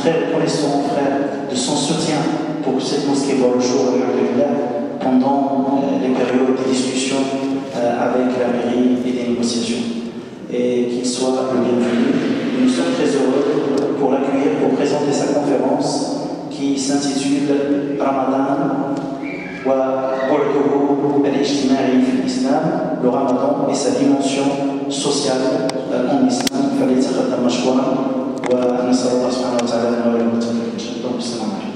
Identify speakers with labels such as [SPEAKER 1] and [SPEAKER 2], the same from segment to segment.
[SPEAKER 1] très reconnaissants, frère, de son soutien pour que cette mosquée voit le jour pendant les périodes de discussion avec la mairie et des négociations. Et qu'il soit le bienvenu. Nous sommes très heureux pour l'accueillir, pour présenter sa conférence qui s'intitule Ramadan wa bu'duhu al-ijtima'i fi l'islam, le Ramadan et sa dimension sociale en islam. فليتقدم مشكورا ونسأل الله سبحانه وتعالى أن يولي المتقين. السلام عليكم.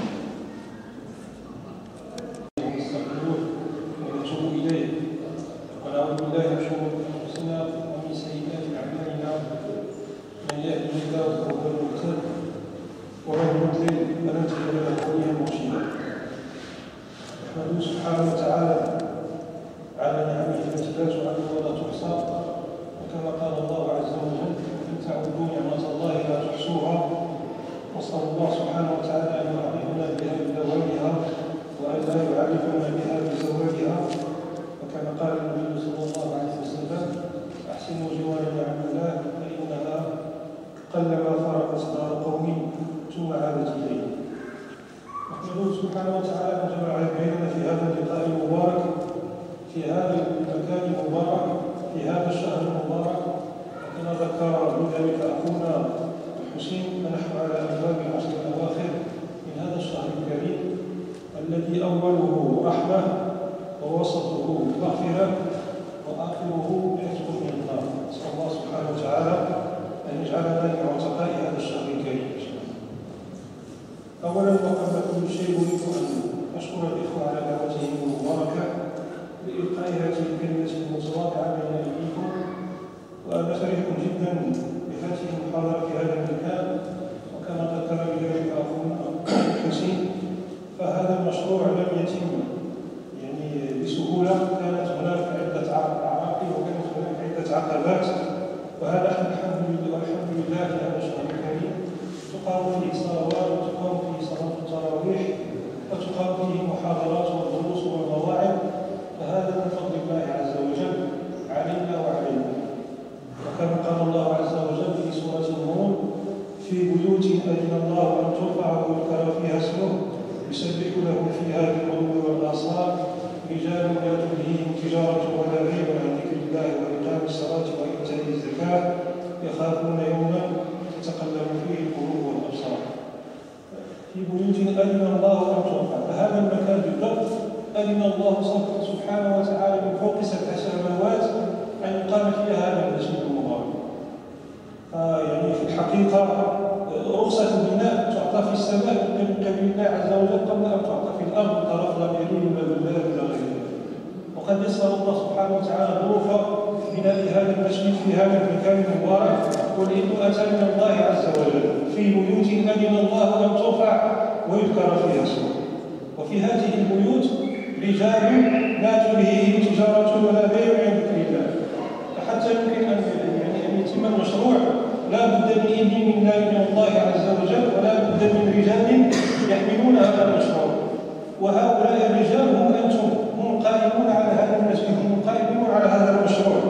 [SPEAKER 2] سبحانه وتعالى على نعمه التي لا تعد ولا تحصى وكما قال الله عز وجل ان تعبدوا نعمه الله لا تحصوها وصلى الله سبحانه وتعالى ان يعرفنا بها بدوامها وان لا يعرفنا بها بزوالها وكما قال النبي صلى الله عليه وسلم احسنوا جوار نعم الله فانها قلما فرقت دار قوم ثم عادت اليه. نحمده سبحانه وتعالى ان جمع بيننا في هذا اللقاء المبارك في هذا المكان المبارك في هذا الشهر المبارك وكما ذكر بذلك اخونا الحسين فنحن على ابواب العشر الاواخر من هذا الشهر الكريم الذي اوله رحمه ووسطه مغفره واخره عتق من النار. نسال الله سبحانه وتعالى ان يجعلنا من عتقاء هذا الشهر الكريم. اولا وقبل كل شيء اريد ان اشكر الاخوه على دعوتهم المباركه لإلقاء هذه الكلمة المتواضعة بين أيديكم وأنا فرح جدا بهذه المحاضرة في هذا المكان وكما ذكر بذلك أخونا الحسين فهذا المشروع لم يتم بسهولة. كانت هناك عدة عراقيل وكانت هناك عدة عقبات وهذا الحمد لله في هذا الشهر الكريم تقام فيه صلوات وتقام فيه صلاة التراويح وتقام فيه محاضرات ودروس ومواعظ فهذا من فضل الله عز وجل علينا وعلينا. وكما قال الله عز وجل في سورة النور في بيوت أذن الله أن ترفع ويذكر فيها اسمه يسبح له فيها بالغدو والآصال رجال لا تلهيهم تجارة ولا بيع عن ذكر الله وإقام الصلاة وإيتاء الزكاة يخافون يوما تتقلب فيه القلوب والأبصار. في بيوت أذن الله أن ترفع فهذا المكان بالضبط أذن الله سبحانه وتعالى من فوق 7 سماوات أن يقام فيها هذا المسجد المبارك. في الحقيقة رخصة البناء تعطى في السماء من قبل الله عز وجل قبل أن تعطى في الأرض طرف ضميرين ولا بالله إلى غيره. وقد يسر الله سبحانه وتعالى ظروف بناء هذا المسجد في هذا المكان المبارك والإذن أتى من الله عز وجل في بيوت أذن الله أن ترفع ويذكر فيها اسمه. وفي هذه البيوت رجال لا تلهيهم تجارة ولا بيع عن ذكر الله فحتى يمكن أن يتم المشروع لا بد من إذن من الله عز وجل ولا بد من رجال يحملون هذا المشروع وهؤلاء الرجال هم أنتم هم قائمون على هذا المسجد هم قائمون على هذا المشروع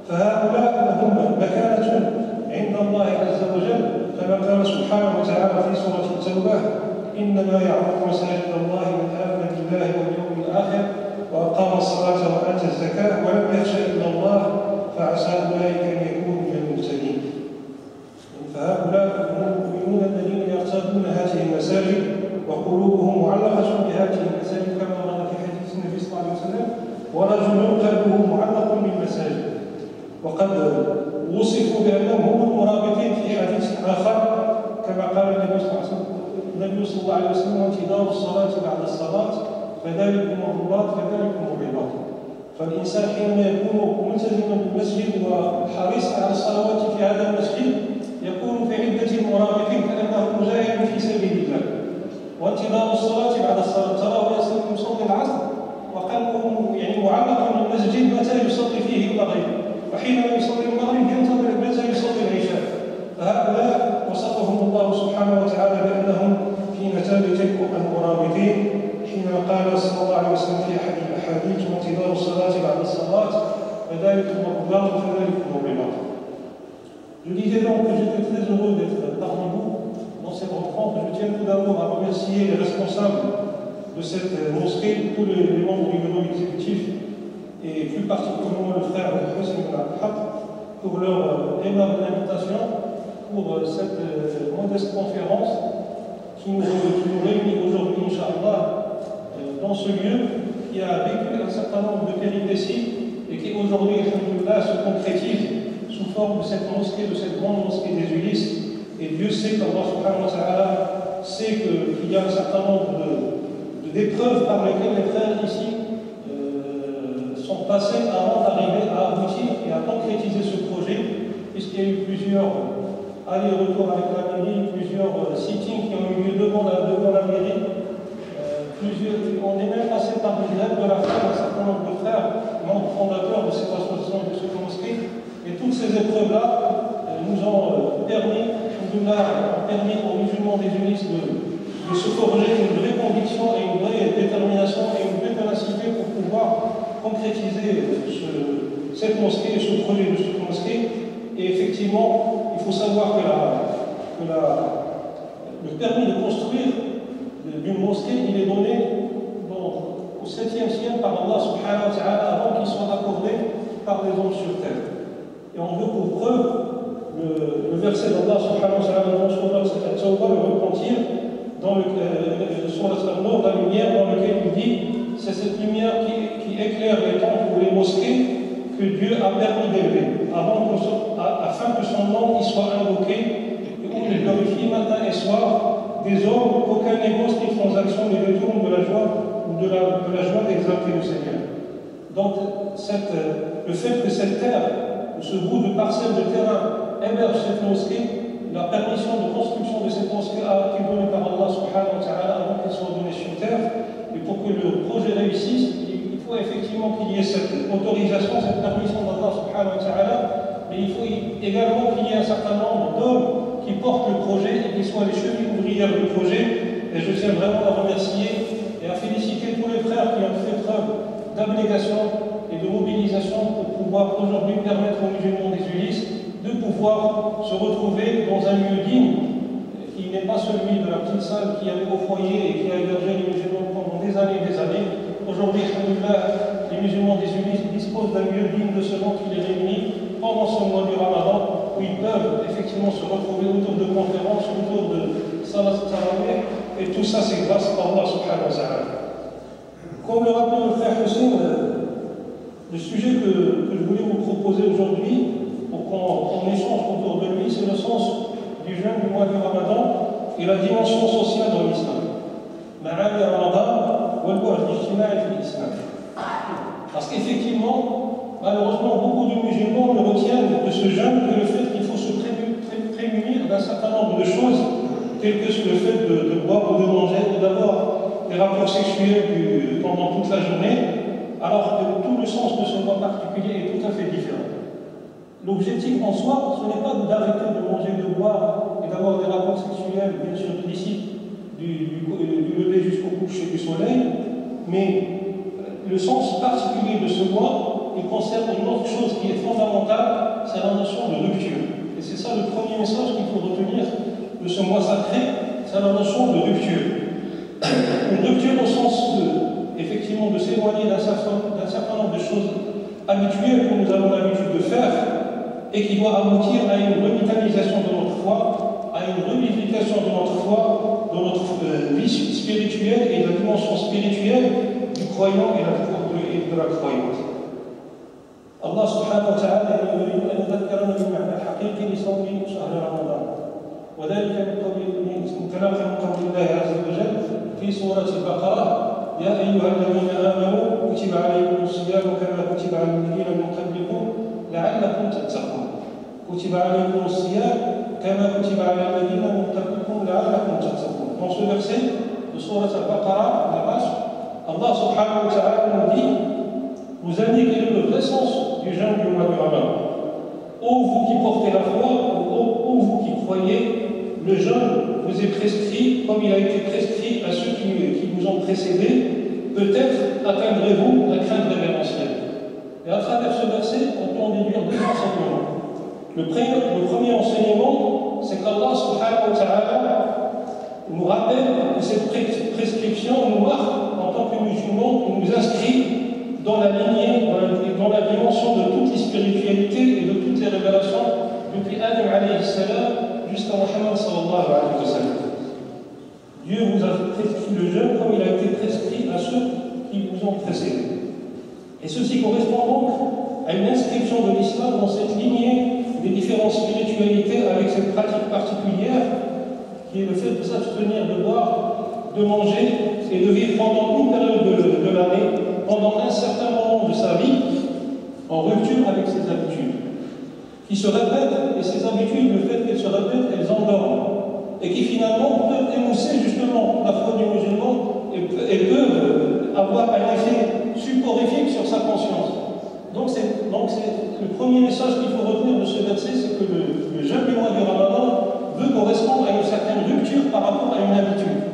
[SPEAKER 2] فهؤلاء لهم مكانة عند الله عز وجل كما قال سبحانه وتعالى في سورة التوبة إنما يعمر مساجد الله من آمن بالله واليوم الآخر وأقام الصلاة وآتى الزكاة ولم يخش إلا الله فعسى أولئك أن يكونوا من المهتدين. فهؤلاء هم المؤمنون الذين يرتادون هذه المساجد وقلوبهم معلقة بهذه المساجد كما ورد في حديث النبي صلى الله عليه وسلم ورجل قلبه معلق بالمساجد. وقد وصفوا بأنهم هم المرابطين في حديث آخر كما قال النبي صلى الله عليه وسلم وانتظار الصلاة بعد الصلاة فذلكم الرباط فذلكم الرباط. فالإنسان حينما يكون ملتزما بالمسجد وحريصا على الصلوات في هذا المسجد يكون في عدة مرابطين كأنه مجاهد في سبيل الله. وانتظار الصلاة بعد الصلاة تراه يصلي العصر وقلبه معلق بالمسجد متى يصلي فيه المغرب وحينما يصلي المغرب ينتظر متى يصلي العشاء. فهؤلاء وصفهم الله سبحانه وتعالى بأنهم في مثابة المرابطين حينما قال صلى الله عليه وسلم في أحد الأحاديث وانتظار الصلاة بعد الصلاة فذلكم الرباط فذلكم الرباط. Je disais donc que j'étais très heureux d'être parmi vous dans cette rencontre. Je tiens tout d'abord à remercier les responsables de cette mosquée, tous les membres du bureau exécutif et plus particulièrement le frère Hussein pour leur aimable invitation pour cette modeste conférence qui nous réunit aujourd'hui, Inch'Allah, dans ce lieu qui a vécu un certain nombre de péripéties et qui aujourd'hui, alhamdoulilah, se concrétise sous forme de cette mosquée, de cette grande mosquée des Ulysses. Et Dieu sait qu'Allah subhanahu wa ta'ala sait qu'il y a un certain nombre d'épreuves par lesquelles les frères ici sont passés avant d'arriver à aboutir et à concrétiser ce projet, puisqu'il y a eu plusieurs allers-retours avec la mairie, plusieurs sittings qui ont eu lieu devant la mairie. On est même passé par une grève de la faim d'un certain nombre de frères, membres fondateurs de cette association de cette mosquée. Et toutes ces épreuves-là nous ont permis aux musulmans des Ulysses de se forger une vraie conviction et une vraie détermination et une vraie ténacité pour pouvoir concrétiser cette mosquée et ce projet de cette mosquée. Et effectivement, il faut savoir que le permis de construire d'une mosquée, il est donné au 7e siècle par Allah subhanahu wa ta'ala avant qu'il soit accordé par les hommes sur terre. Et on veut pour preuve le verset d'Allah subhanahu wa ta'ala dans le repentir dans sur la lumière dans laquelle il dit c'est cette lumière qui éclaire les temples ou les mosquées que Dieu a permis d'élever afin que son nom y soit invoqué et qu'on le glorifie matin et soir des hommes qu'aucun négoce ni transaction ne détourne de la joie ou de la joie d'exalter le Seigneur. Donc le fait que cette terre, ce bout de parcelle de terrain héberge cette mosquée, la permission de construction de cette mosquée a été donnée par Allah subhanahu wa ta'ala avant qu'elle soit donnée sur terre. Et pour que le projet réussisse, il faut effectivement qu'il y ait cette autorisation, cette permission d'Allah subhanahu wa ta'ala, mais il faut également qu'il y ait un certain nombre d'hommes qui portent le projet et qui soient les chevilles ouvrières du projet. Et je tiens vraiment à remercier et à féliciter tous les frères qui ont fait preuve d'abnégation et de mobilisation pour pouvoir aujourd'hui permettre aux musulmans des Ulysses de pouvoir se retrouver dans un lieu digne qui n'est pas celui de la petite salle qui avait au foyer et qui a hébergé les musulmans pendant des années et des années. Aujourd'hui, les musulmans des Ulysses disposent d'un lieu digne de ce nom qui les réunit pendant ce mois du Ramadan, où ils peuvent effectivement se retrouver autour de conférences, autour de salat tarawih, et tout ça c'est grâce à Allah subhanahu wa ta'ala. Comme le rappelait le frère Hussein, le sujet que je voulais vous proposer aujourd'hui, pour qu'on échange autour de lui, c'est le sens du jeûne du mois du Ramadan et la dimension sociale dans l'islam. Parce qu'effectivement, malheureusement, beaucoup de musulmans ne retiennent de ce jeûne que le fait qu'il faut se prémunir d'un certain nombre de choses, telles que le fait de boire ou de manger, ou d'avoir des rapports sexuels pendant toute la journée, alors que tout le sens de ce mois particulier est tout à fait différent. L'objectif en soi, ce n'est pas d'arrêter de manger, de boire et d'avoir des rapports sexuels, bien sûr illicites, du lever jusqu'au coucher du soleil, mais le sens particulier de ce mois, il concerne une autre chose qui est fondamentale, c'est la notion de rupture. Et c'est ça le premier message qu'il faut retenir de ce mois sacré, c'est la notion de rupture. Une rupture au sens effectivement de s'éloigner d'un certain nombre de choses habituelles que nous avons l'habitude de faire et qui doit aboutir à une revitalisation de notre foi, à une revivification de notre foi, de notre vie spirituelle et de la dimension spirituelle du croyant et de la croyante. Allah subhanahu wa ta'ala يريد أن يذكرنا بالمعنى الحقيقي لصوم شهر رمضان وذلك متناقض من قول الله عز وجل في سورة البقرة يا أيها الذين آمنوا كتب عليكم الصيام كما كتب على الذين من قبلكم لعلكم تتقون كتب عليكم الصيام كما كتب على الذين من قبلكم لعلكم تتقون. Dans ce verset de Surat al-Baqarah, la page, Allah subhanahu wa ta'ala nous dit, vous indiquez le vrai sens du jeûne du mois du Ramadan. Ô vous qui portez la foi, ô vous qui croyez, le jeûne vous est prescrit comme il a été prescrit à ceux qui vous ont précédés. Peut-être atteindrez-vous la crainte révérentielle. Et à travers ce verset, on peut en déduire deux enseignements. Le premier enseignement, c'est qu'Allah subhanahu wa ta'ala nous rappelle que cette prescription nous marque en tant que musulmans, nous inscrit dans la lignée, dans la dimension de toutes les spiritualités et de toutes les révélations depuis Adam alayhi salam jusqu'à Muhammad sallallahu alayhi wa sallam. Dieu vous a prescrit le jeûne comme il a été prescrit à ceux qui vous ont précédés. Et ceci correspond donc à une inscription de l'islam dans cette lignée des différentes spiritualités avec cette pratique particulière qui est le fait de s'abstenir de boire, de manger et de vivre pendant une période de l'année, pendant un certain moment de sa vie, en rupture avec ses habitudes, qui se répètent, et ces habitudes, le fait qu'elles se répètent, elles endorment, et qui finalement peuvent émousser justement la foi du musulman et peuvent avoir un effet supporifique sur sa conscience. Donc c'est le premier message qu'il faut retenir de ce verset, c'est que le jeûne du mois du Ramadan veut correspondre à une certaine rupture par rapport à une habitude.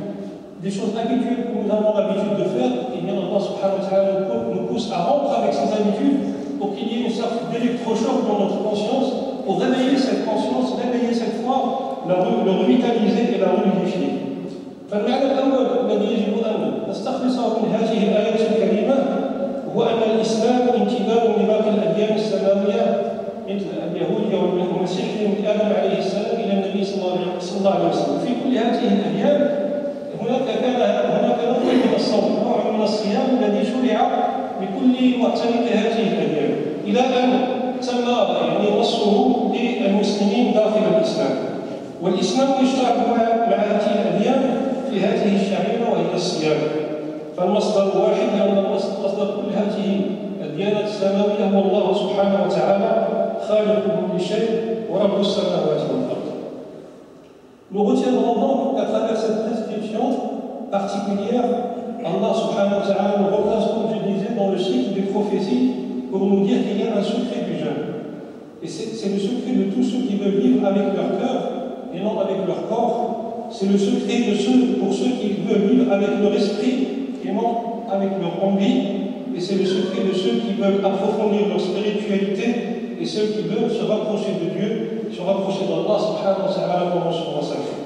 [SPEAKER 2] Des choses habituelles que nous avons l'habitude de faire, et bien Allah subhanahu wa ta'ala nous pousse à rompre avec ces habitudes pour qu'il y ait une sorte d'électrochoc dans notre conscience, pour réveiller cette conscience, réveiller cette foi, le revitaliser et la revivifier. فالمعنى الأول الذي يجب أن نستخلصه من هذه الآية الكريمة هو أن الإسلام امتداد لباقي الأديان السماوية مثل اليهودية والمسيحية من آدم عليه السلام إلى النبي صلى الله عليه وسلم. في كل هذه الأديان هناك نوع من الصوم، نوع من الصيام الذي شرع لكل معتنق هذه الأديان إلى أن تم وصفه للمسلمين داخل الإسلام. والإسلام يشترك مع هذه الأديان في هذه الشعيرة وهي الصيام. فالمصدر واحد لأن مصدر كل هذه الديانات السماوية هو الله سبحانه وتعالى خالق كل شيء ورب السماوات والأرض. Nous retiendrons donc qu'à travers cette prescription particulière, Allah subhanahu wa ta'ala nous replace, comme je disais, dans le cycle des prophéties pour nous dire qu'il y a un secret du jeûne. Et c'est le secret de tous ceux qui veulent vivre avec leur cœur et non avec leur corps. C'est le secret pour ceux qui veulent vivre avec leur esprit et non avec leur envie. Et c'est le secret de ceux qui veulent approfondir leur spiritualité et ceux qui veulent se rapprocher de Dieu, se rapprocher d'Allah subhanahu wa ta'ala pendant ce mois sacré.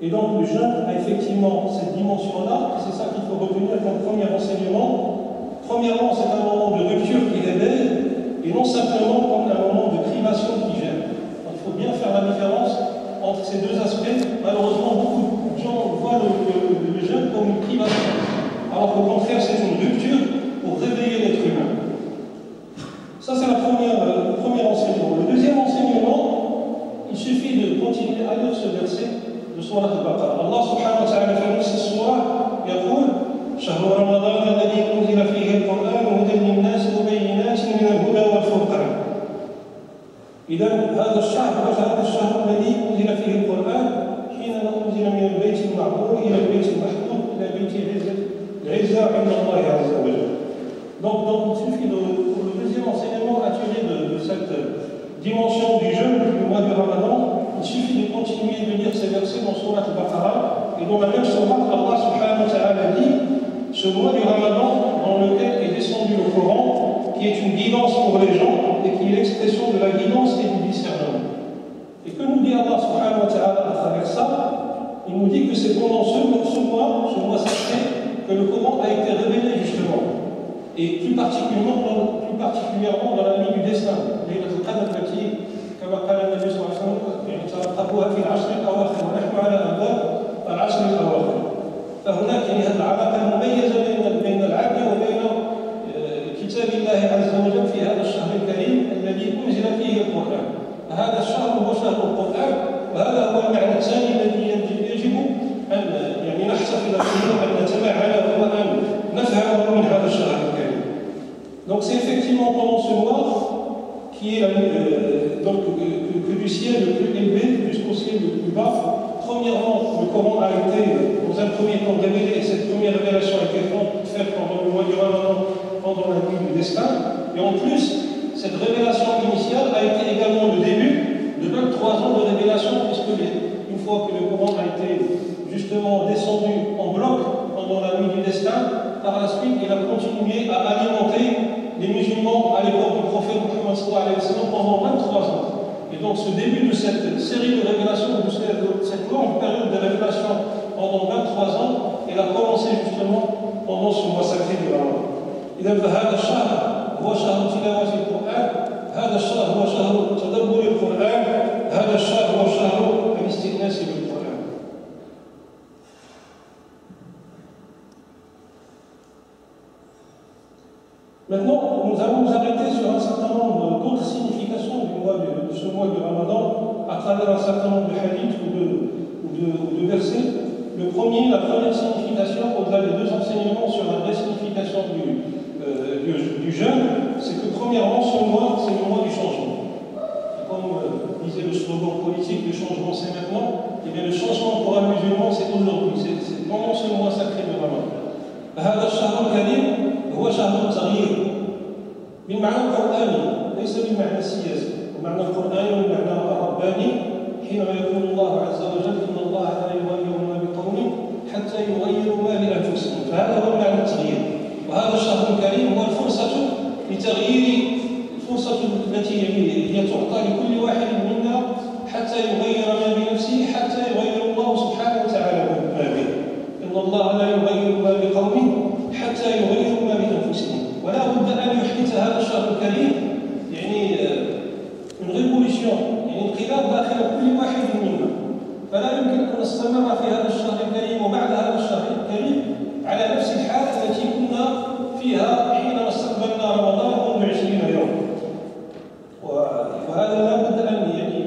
[SPEAKER 2] Et donc le jeûne a effectivement cette dimension-là, c'est ça qu'il faut retenir comme premier enseignement. Premièrement, c'est un moment de rupture qui réveille, et non simplement comme un moment de privation qui gêne. Donc, il faut bien faire la différence entre ces deux aspects. Malheureusement, beaucoup de gens voient le jeûne comme une privation, alors qu'au contraire, c'est une rupture pour réveiller l'être humain. Ça, c'est le premier enseignement. Le deuxième enseignement, il suffit de continuer à lire ce verset de Surah Al-Baqarah. Allah subhanahu wa ta'ala في نفس السورة يقول شهر رمضان الذي أنزل فيه القرآن هدى للناس وبينات من الهدى والفرقان. إذا هذا الشهر الذي أنزل فيه القرآن حينما أنزل من البيت المعمور إلى البيت المحمود إلى بيت العزة عند الله عز وجل. Donc il suffit pour le deuxième enseignement à tirer de cette dimension du jeûne du mois du Ramadan, il suffit de continuer de lire ces versets dans Surah Al-Baqarah, et dans la même Surah, Allah subhanahu wa ta'ala dit ce mois du Ramadan dans lequel est descendu le Coran, qui est une guidance pour les gens et qui est l'expression de la guidance et du discernement. Et que nous dit Allah subhanahu wa ta'ala à travers ça? Il nous dit que c'est pendant ce mois sacré, que le Coran a été révélé justement, et plus particulièrement dans la nuit du destin, Laylatul Qadr التي كما قال النبي صلى الله عليه وسلم تلقفوها في العشر الأواخر ونحن على أبواب العشر الأواخر. فهناك هذه العلاقة المميزة بين العبد وبين كتاب الله عز وجل في هذا الشهر الكريم الذي أنزل فيه القرآن. هذا الشهر هو شهر القرآن، وهذا هو المعنى الثاني الذي يجب أن نحتفل به وأن نتمعن وهو أن نفهم من هذا الشهر الكريم. Donc c'est effectivement pendant ce mois qui est que du ciel le plus élevé jusqu'au ciel le plus bas. Premièrement, le Coran a été dans un premier temps révélé, et cette première révélation a été faite pendant le mois du Ramadan, pendant la nuit du destin. Et en plus, cette révélation initiale a été également le début de 23 ans de révélation, puisque une fois que le Coran a été justement descendu en bloc pendant la nuit du destin, par la suite, il a continué à alimenter les musulmans à l'époque du prophète Muhammad sallallahu alayhi wa sallam pendant 23 ans. Et donc ce début de cette série de révélations, de cette longue période de révélation pendant 23 ans, elle a commencé justement pendant ce mois sacré du Ramadan. إذا فهذا الشهر هو شهر تلاوة القرآن، هذا الشهر هو شهر تدبر القرآن، هذا الشهر هو شهر الاستئناس بالقرآن. Maintenant, nous allons nous arrêter sur un certain nombre d'autres significations de ce mois du Ramadan à travers un certain nombre de hadiths ou de versets. La première signification, au-delà des deux enseignements sur la vraie signification du jeûne, c'est que premièrement, ce mois, c'est le mois du changement. Et comme disait le slogan politique, le changement c'est maintenant, et bien le changement pour un musulman c'est aujourd'hui, c'est pendant ce mois sacré de Ramadan. هذا الشهر الكريم هو شهر التغيير بالمعنى القرآني ليس بالمعنى السياسي، المعنى القرآني والمعنى الرباني حينما يقول الله عز وجل إن الله لا يغير ما بقوم حتى يغيروا ما بأنفسهم، فهذا هو معنى التغيير. وهذا الشهر الكريم هو الفرصة لتغيير الفرصة التي هي تعطى لكل واحد منا حتى يغير ما بنفسه حتى يغير الله سبحانه وتعالى ما به. إن الله لا يغير ما بقوم حتى يغيروا ما بأنفسهم. ولا بد أن يحدث هذا الشهر الكريم يعني une révolution، يعني انقلاب داخل كل واحد منا. فلا يمكن أن نستمر في هذا الشهر الكريم وبعد هذا الشهر الكريم على نفس الحال التي كنا فيها حينما استقبلنا رمضان منذ 20 يوم. وهذا لا بد أن يعني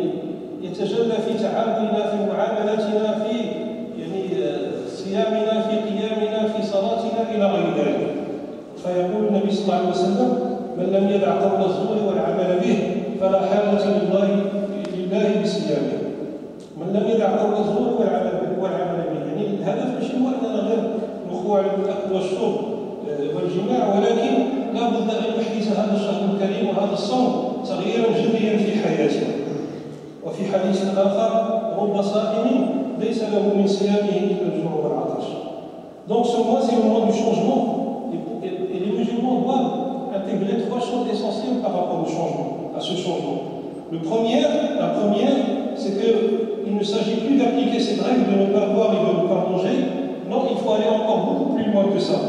[SPEAKER 2] يتجلى في تعاملنا، في معاملاتنا، في يعني صيامنا، في قيامنا، في صلاتنا إلى غير ذلك. فيقول النبي صلى الله عليه وسلم: من لم يدع قول الزور والعمل به فلا حاجة لله بصيامه. من لم يدع قول الزور والعمل به، يعني الهدف مش هو أننا غير نخوع الأكل والشرب والجماع، ولكن لا بد أن يحدث هذا الشهر الكريم وهذا الصوم تغييرا جذريا في حياتنا. وفي حديث آخر: رب صائم ليس له من صيامه إلا الجوع والعطش. Donc ce mois c'est le mois du changement et les musulmans doivent intégrer trois choses essentielles par rapport au changement, à ce changement. La première, c'est qu'il ne s'agit plus d'appliquer cette règle de ne pas boire et de ne pas manger. Non, il faut aller encore beaucoup plus loin que ça.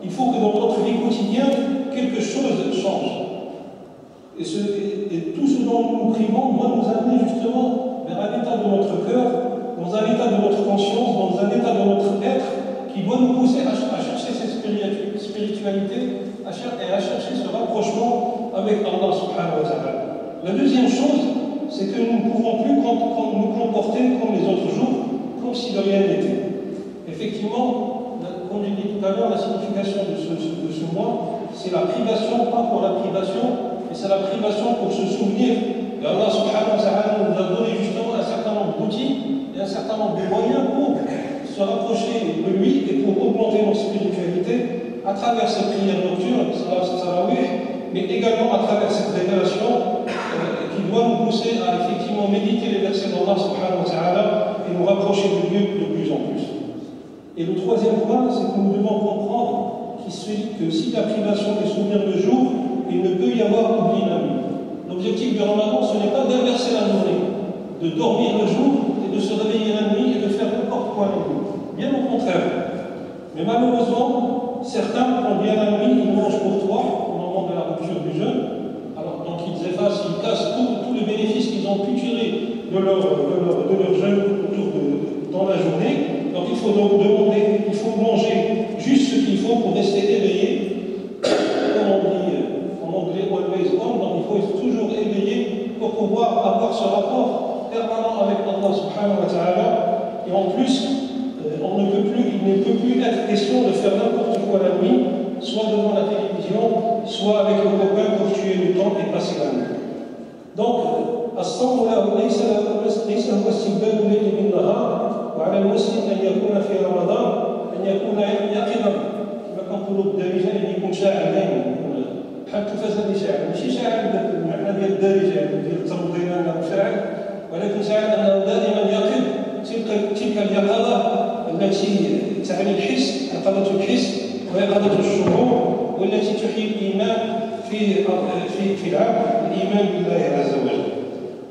[SPEAKER 2] Il faut que dans notre vie quotidienne, quelque chose change. Et tout ce dont nous nous privons doit nous amener justement vers un état de notre cœur, dans un état de notre conscience, dans un état de notre être, qui doit nous pousser à chercher cette spiritualité et à chercher ce rapprochement avec Allah subhanahu wa ta'ala. La deuxième chose, c'est que nous ne pouvons plus nous comporter comme les autres jours, comme si de rien n'était. Effectivement, comme j'ai dit tout à l'heure, la signification de ce mois, c'est la privation, pas pour la privation, mais c'est la privation pour se souvenir. Et Allah subhanahu wa ta'ala nous a donné justement un certain nombre d'outils et un certain nombre de moyens pour se rapprocher de lui et pour augmenter notre spiritualité à travers cette prière nocturne, mais également à travers cette révélation qui doit nous pousser à effectivement méditer les versets d'Allah subhanahu wa ta'ala et nous rapprocher de Dieu de plus en plus. Et le troisième point, c'est que nous devons comprendre que si la privation est souvenir le jour, il ne peut y avoir oubli la nuit. L'objectif du Ramadan, ce n'est pas d'inverser la journée, de dormir le jour et de se réveiller la nuit et de faire n'importe quoi la nuit. Bien au contraire. Mais malheureusement, certains, quand bien la nuit, ils mangent pour toi au moment de la rupture du jeûne. Alors donc ils effacent, ils cassent tous les bénéfices qu'ils ont pu tirer de leur jeûne dans la journée. Donc il faut donc demander, il faut manger juste ce qu'il faut pour rester éveillé. Comme on dit en anglais, always on, donc il faut être toujours éveillé pour pouvoir avoir ce rapport permanent avec Allah subhanahu wa ta'ala. Et en plus, il ne peut plus être question de faire n'importe quoi la nuit, soit devant la télévision, soit avec le copain pour tuer le temps et passer la nuit. Donc, الصوم ليس هو استبدال الليل بالنهار، وعلى المسلم أن يكون في رمضان أن يكون يقظا كما كنقولوا بالدارجة، أن يكون شاعر دائما، بحال التلفازة اللي شاعر، ماشي شاعر بالمعنى ديال الدارجة ديال التربية أنه شاعر، ولكن شاعر أنه دائما يقظ. تلك اليقظة التي تعني الحس، يقظة الحس ويقظة الشعور، والتي تحيي الإيمان في العبد، الإيمان بالله عز وجل.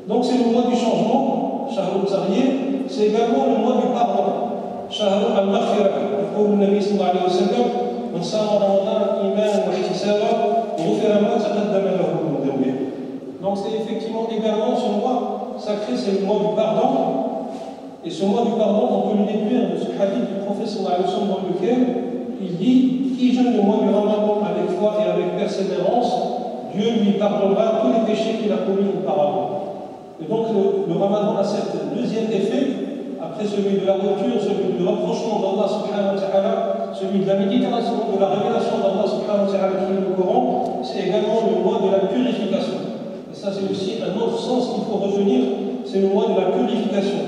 [SPEAKER 2] Donc c'est le mois du changement, Shahr al-Taghyir, c'est également le mois du pardon, Shahr al-Maghfirah. يقول النبي صلى الله عليه وسلم من صام رمضان إيمانا واحتسابا غفر ما تقدم له من ذنبه. Donc c'est effectivement également ce mois sacré, c'est le mois du pardon. Et ce mois du pardon, on peut le déduire de ce hadith du prophète sallallahu alayhi wa sallam dans lequel il dit: qui jeûne le mois du Ramadan avec foi et avec persévérance, Dieu lui pardonnera tous les péchés qu'il a commis auparavant. Et donc le Ramadan a cet deuxième effet, après celui de la rupture, celui du rapprochement d'Allah subhanahu wa ta'ala, celui de la méditation, de la révélation d'Allah subhanahu wa ta'ala qui est le Coran, c'est également le mois de la purification. Et ça c'est aussi un autre sens qu'il faut retenir, c'est le mois de la purification.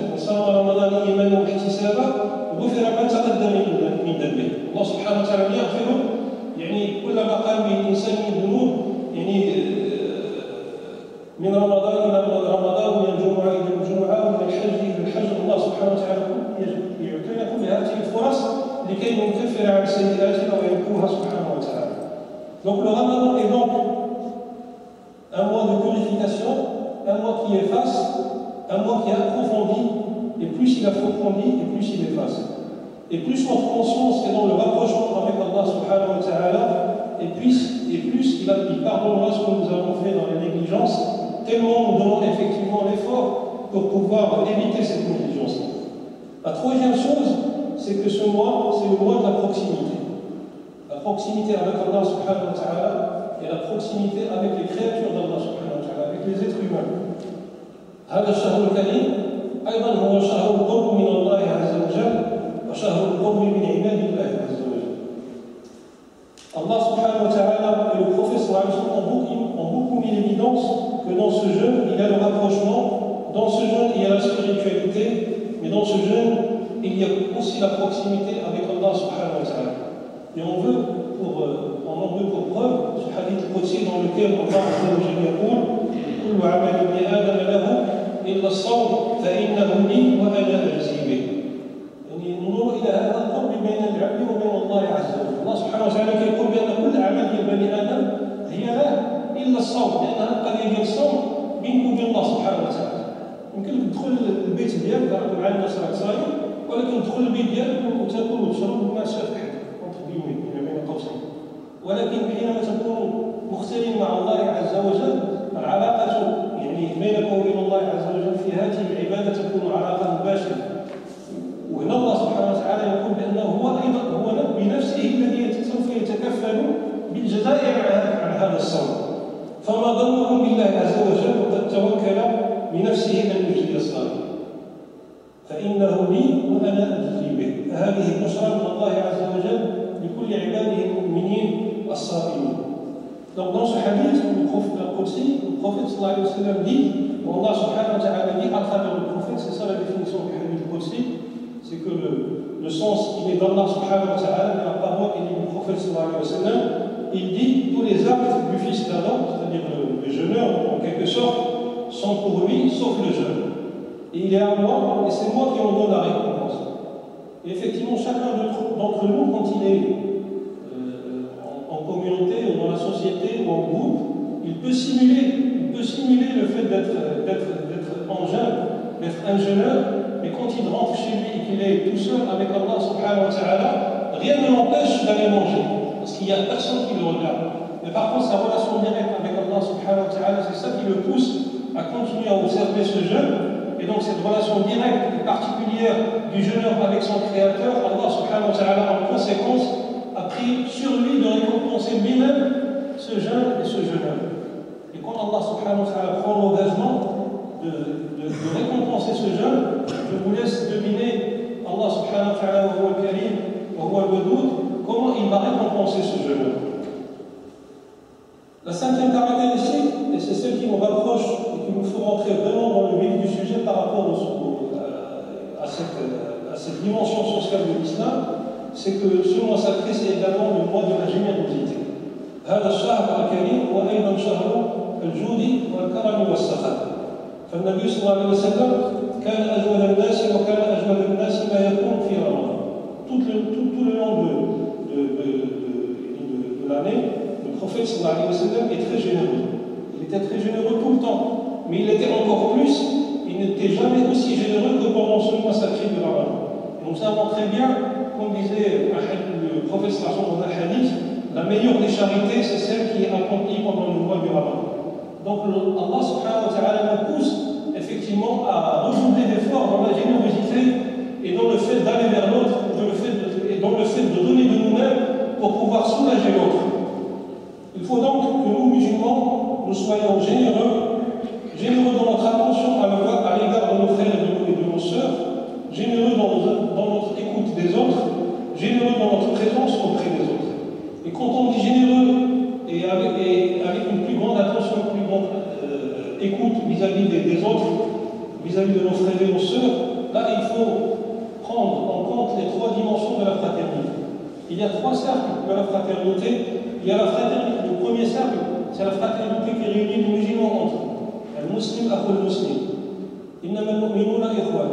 [SPEAKER 2] الله سبحانه وتعالى يغفر يعني كل ما قام به الانسان من ذنوب يعني من رمضان الى رمضان ومن الجمعه الى الجمعه ومن الحج الى الحج. الله سبحانه وتعالى يعطينا كل هذه الفرص لكي نكفر عن سيئاتنا ويمحوها سبحانه وتعالى. Donc le Ramadan est donc un mois de purification, un mois qui efface, un mois qui approfondit, et plus il approfondit et plus il efface. Et plus notre conscience est dans le rapprochement avec Allah subhanahu wa ta'ala, et plus il pardonnera ce que nous avons fait dans les négligences, tellement nous donnons effectivement l'effort pour pouvoir éviter cette négligence. La troisième chose, c'est que ce mois, c'est le mois de la proximité. La proximité avec Allah subhanahu wa ta'ala et la proximité avec les créatures d'Allah subhanahu wa ta'ala, avec les êtres humains. هذا الشهر الكريم أيضا هو شهر القرب من الله عز وجل وشهر القرب من عباد الله عز وجل. Allah subhanahu wa ta'ala et le prophète sallallahu alayhi wa sallam ont beaucoup mis l'évidence que dans ce jeûne, il y a le rapprochement, dans ce jeûne, il y a la spiritualité, mais dans ce jeûne, il y a aussi la proximité avec Allah subhanahu wa ta'ala. Et on en veut pour preuve ce hadith qudsi dans lequel Allah azza wa jalla yaqul: كل عمل ابن آدم له إلا الصوم فإنه لي وأنا أجزي به. ننظر إلى هذا القرب بين العبد وبين الله عز وجل. الله سبحانه وتعالى يقول بأن كل أعمال بني آدم هي له إلا الصوم، لأن القضية ديال الصوم بينك وبين الله سبحانه وتعالى. يمكن لك تدخل البيت ديالك مع الناس راك صايم، ولكن تدخل البيت ديالك وتاكل وتشرب وما شافك بين قوسين. ولكن حينما تكون مختلف مع الله عز وجل، العلاقة يعني بينك وبين الله عز وجل في هذه العبادة تكون علاقة مباشرة. وهنا الله سبحانه وتعالى يقول بأنه هو أيضا هو بنفسه الذي سوف يتكفل بالجزاء عن هذا الصوم. فما ظنكم بالله عز وجل وقد توكل بنفسه أن يجزي الصائم. فإنه لي وأنا أجزي به. فهذه بشرى من الله عز وجل لكل عباده المؤمنين الصائمين. Donc dans ce hadith, le prophète sallallahu alayhi wa sallam dit, ou Allah subhanahu wa ta'ala dit à travers le prophète, c'est ça la définition du hadith qudsi, c'est que le sens il est d'Allah subhanahu wa ta'ala, mais la parole est du prophète sallallahu alayhi wa sallam. Il dit tous les actes du fils d'Adam, c'est-à-dire le jeûneur en quelque sorte, sont pour lui sauf le jeûne. Et il est à moi, et c'est moi qui en donne la récompense. Et effectivement, chacun d'entre nous, quand il est en communauté ou dans la société ou en groupe, il peut simuler le fait d'être en jeûne, d'être un jeûneur, mais quand il rentre chez lui et qu'il est tout seul avec Allah subhanahu wa ta'ala, rien ne l'empêche d'aller manger, parce qu'il n'y a personne qui le regarde. Mais par contre, sa relation directe avec Allah subhanahu wa ta'ala, c'est ça qui le pousse à continuer à observer ce jeûne. Et donc cette relation directe et particulière du jeûneur avec son Créateur, Allah subhanahu wa ta'ala en conséquence a pris sur lui de récompenser lui-même ce jeûne et ce jeûneur. Et quand Allah subhanahu wa ta'ala prend l'engagement de récompenser ce jeûne, je vous laisse deviner Allah subhanahu wa ta'ala wa huwa al-karim wa huwa al-wadud, comment il va récompenser ce jeûneur. La cinquième caractéristique, et c'est celle qui nous rapproche et qui nous faut rentrer vraiment dans le vif du sujet par rapport à cette dimension sociale de l'islam, c'est que ce mois sacré, c'est également le mois de la générosité. هذا الشهر الكريم هو أيضا شهر الجود والكرم والسخاء. فالنبي صلى الله عليه وسلم كان أجود الناس وكان أجود الناس ما يكون في رمضان. Tout le long de l'année, le prophète sallallahu alayhi wa sallam est très généreux. Il était très généreux tout le temps. mais il était encore plus, il n'était jamais aussi généreux que pendant ce mois sacré de Ramadan. Et nous savons très bien, comme disait le professeur dans un hadith, la meilleure des charités, c'est celle qui est accomplie pendant le mois du Ramadan. Donc Allah subhanahu wa ta'ala nous pousse effectivement à redoubler d'efforts dans la générosité et dans le fait d'aller vers l'autre, et dans le fait de donner de nous-mêmes pour pouvoir soulager l'autre. Il faut donc que nous, musulmans, nous soyons généreux dans notre attention à l'égard de nos frères et de nos sœurs, généreux dans notre écoute des autres, généreux dans notre présence auprès des autres. Et quand on dit généreux et avec une plus grande attention, une plus grande écoute vis-à-vis des autres, vis-à-vis de nos frères et nos sœurs, là il faut prendre en compte les trois dimensions de la fraternité. Il y a trois cercles de la fraternité. Il y a la fraternité, le premier cercle, c'est la fraternité qui réunit les musulmans entre eux. Al-Muslim akhul Muslim. Innamal mu'minuna ikhwan.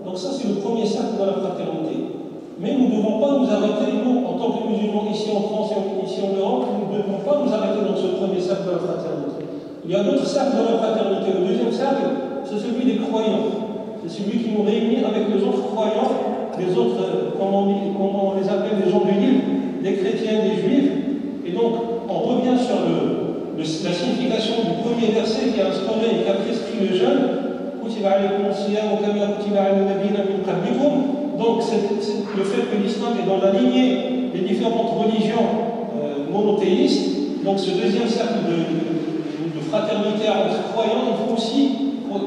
[SPEAKER 2] Donc ça c'est le premier cercle de la fraternité. Mais nous ne devons pas nous arrêter, nous, en tant que musulmans ici en France et ici en Europe, nous ne devons pas nous arrêter dans ce premier cercle de la fraternité. Il y a d'autres cercles de la fraternité. Le deuxième cercle, c'est celui des croyants. C'est celui qui nous réunit avec les autres croyants, les autres, comme on les appelle, les gens du livre, des chrétiens, des juifs. Et donc, on revient sur la signification du premier verset qui a instauré et qui a prescrit le jeûne. Donc, c'est le fait que l'islam est dans la lignée des différentes religions monothéistes. Donc, ce deuxième cercle de fraternité entre croyants, il faut aussi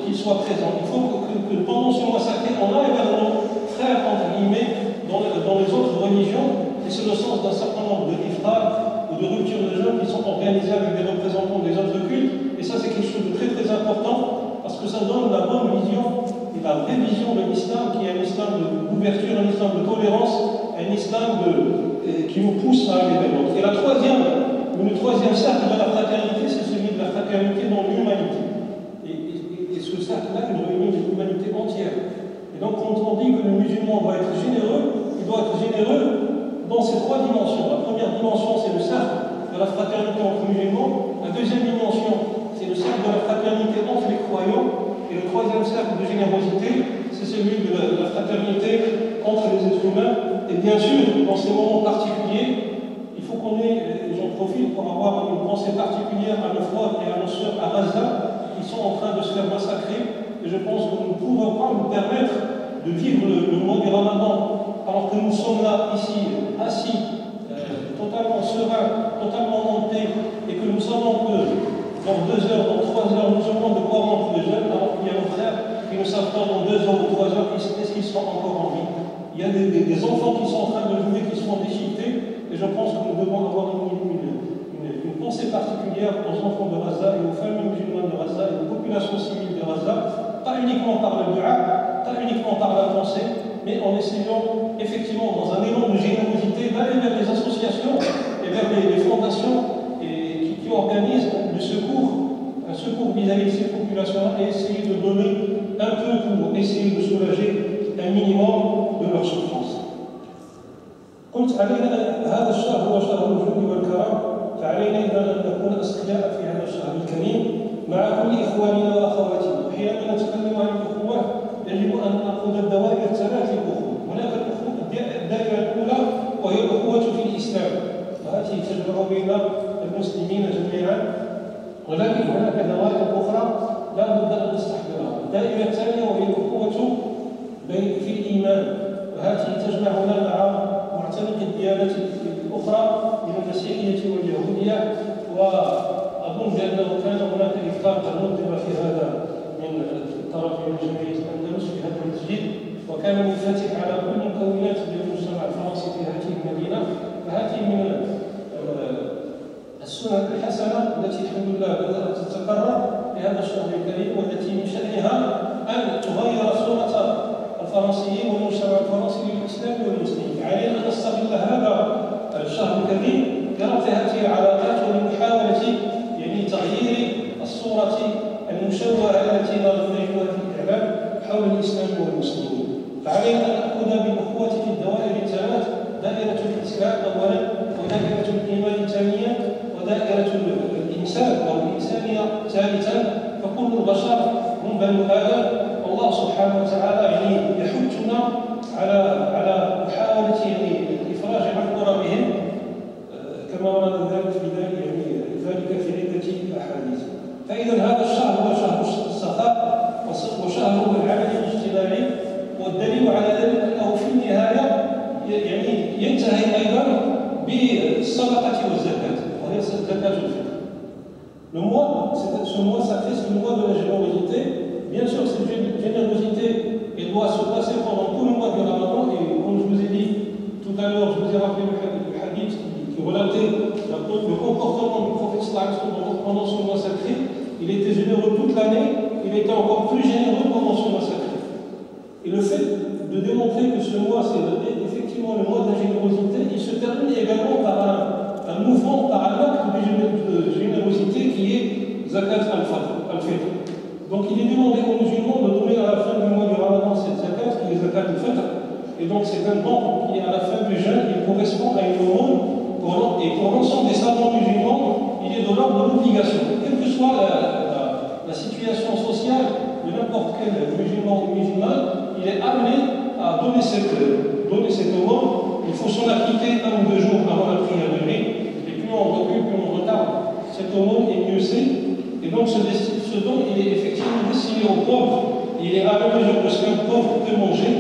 [SPEAKER 2] qu'il soit présent. Il faut que pendant ce mois sacré, on aille vers nos frères, entre guillemets, dans les autres religions. Et c'est le sens d'un certain nombre de iftar ou de ruptures de jeûne qui sont organisées avec des représentants des autres cultes. Et ça, c'est quelque chose de très très important parce que ça donne la bonne vision et la vraie vision de l'islam, qui est un islam d'ouverture, un islam de tolérance, un islam qui nous pousse à aller vers l'autre. Et le troisième cercle de la fraternité, c'est celui de la fraternité dans l'humanité. Et ce cercle-là, il réunit l'humanité entière. Et donc, quand on dit que le musulman doit être généreux, il doit être généreux dans ces trois dimensions. La première dimension, c'est le cercle de la fraternité entre musulmans. La deuxième dimension, c'est le cercle de la fraternité entre les croyants. Et le troisième cercle de générosité, c'est celui de la fraternité entre les êtres humains. Et bien sûr, dans ces moments particuliers, il faut qu'on ait, et j'en profite pour avoir une pensée particulière à nos frères et à nos sœurs à Gaza, qui sont en train de se faire massacrer. Et je pense que nous ne pouvons pas nous permettre de vivre le mois du Ramadan alors que nous sommes là, ici, assis, totalement sereins, totalement en paix, et que nous savons que dans 2 heures, dans 3 heures, nous aurons de quoi rentrer le jeûne, alors qu'il y a nos frères qui ne savent pas dans 2 heures ou 3 heures est-ce qu'ils seront encore en vie. Il y a des enfants qui sont en train de jouer, qui seront déchiquetés, et je pense que nous devons avoir une pensée particulière aux enfants de Gaza et aux familles musulmanes de Gaza et aux populations civiles de Gaza, pas uniquement par le dua, pas uniquement par la pensée, mais en essayant effectivement dans un élan de générosité d'aller vers les associations et vers les fondations qui organisent le secours, un secours vis-à-vis de ces populations et essayer de donner un peu pour essayer de soulager un minimum de leur souffrance. قلت علينا هذا الشهر هو شهر الجود والكرم، فعلينا إذا أن نكون أسقياء في هذا الشهر الكريم مع كل إخواننا وأخواتنا. وحينما نتكلم عن الأخوة يجب أن نأخذ الدوائر الثلاث للأخوة. هناك الدائرة الأولى وهي الأخوة في الإسلام، وهذه تجمع بين المسلمين جميعا، ولكن هناك دوائر أخرى لا بد أن نستحضرها. الدائرة الثانية وهي الأخوة في الإيمان، وهذه تجمعنا مع معتنق الديانة الأخرى من المسيحية واليهودية. وأظن بأنه كان هناك إفطار قد نظم في هذا من طرف جمعية الأندلس في هذا المسجد، وكان منفتح على كل مكونات المجتمع الفرنسي في هذه المدينة. فهذه من السنن الحسنة التي الحمد لله بدأت تتكرر في هذا الشهر الكريم، والتي من شأنها أن تغير صورة الفرنسيين والمجتمع الفرنسي للإسلام والمسلمين. علينا أن نستغل هذا الشهر الكريم لربط هذه العلاقات ولمحاولة تغيير الصورة المشوهة التي نجدها في الإعلام حول الإسلام والمسلمين. فعلينا أن نأخذ بالأخوة في الدوائر الثلاث: دائرة الإسلام أولا، ودائرة الإيمان ثانيا، ودائرة الإنسان أو الإنسانية ثالثا. فكل البشر سبحانه وتعالى يعني يحثنا على محاولة يعني الإفراج عن كربهم كما ورد ذلك في ذلك في عدة أحاديث. فإذا هذا الشهر هو شهر السخاء وشهر العمل الاجتماعي، والدليل على ذلك أنه في النهاية يعني ينتهي أيضا بالصدقة والزكاة، وهي زكاة الفطر. Ce mois sacré, c'est le mois de la générosité. Bien sûr, cette générosité elle doit se passer pendant tout le mois du Ramadan. Et comme je vous ai dit tout à l'heure, je vous ai rappelé le hadith qui relatait le comportement du prophète pendant ce mois sacré. Il était généreux toute l'année, il était encore plus généreux pendant ce mois sacré. Et le fait de démontrer que ce mois, c'est effectivement le mois de la générosité, il se termine également par un mouvement, par un acte de générosité qui est Zakat al-Fitr. Donc il est demandé aux musulmans de donner à la fin du mois du Ramadan cette Zakat, qui est Zakat al-Fitr. Et donc c'est un don qui est à la fin du jeûne, il correspond à une aumône. Et pour l'ensemble des savants musulmans, il est de l'ordre de l'obligation. Quelle que soit la situation sociale de n'importe quel musulman ou musulmane, il est amené à donner cette aumône. Il faut s'en appliquer 1 ou 2 jours avant la prière de nuit. Et plus on recule, plus on retarde cette aumône, et mieux c'est. Et donc ce don, il est effectivement destiné aux pauvres. Il est à la mesure de ce qu'un pauvre peut manger.